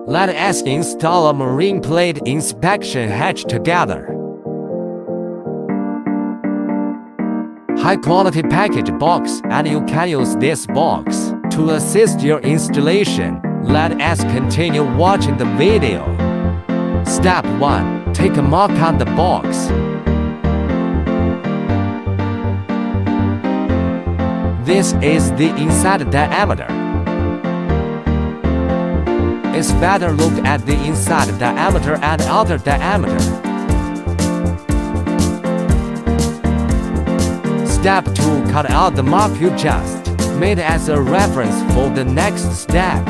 Let us install a marine plate inspection hatch together. High-quality package box, and you can use this box to assist your installation. Let us continue watching the video. Step 1. Take a mark on the box. This is the inside diameter. It's better look at the inside diameter and outer diameter. Step 2. Cut out the mark you just made as a reference for the next step.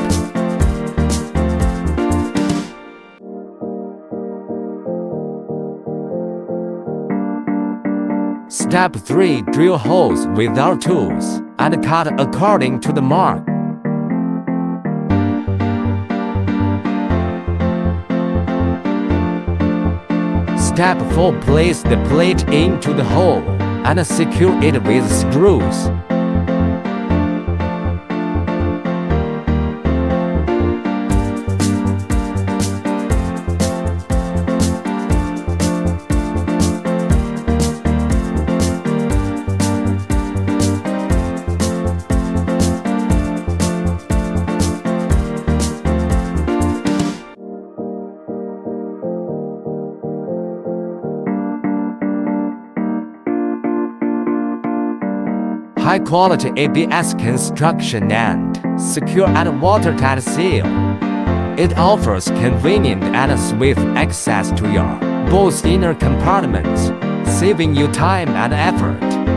Step 3. Drill holes with our tools and cut according to the mark. Step 4. Place the plate into the hole and secure it with screws. High-quality ABS construction and secure and watertight seal. It offers convenient and swift access to your boat's inner compartments, saving you time and effort.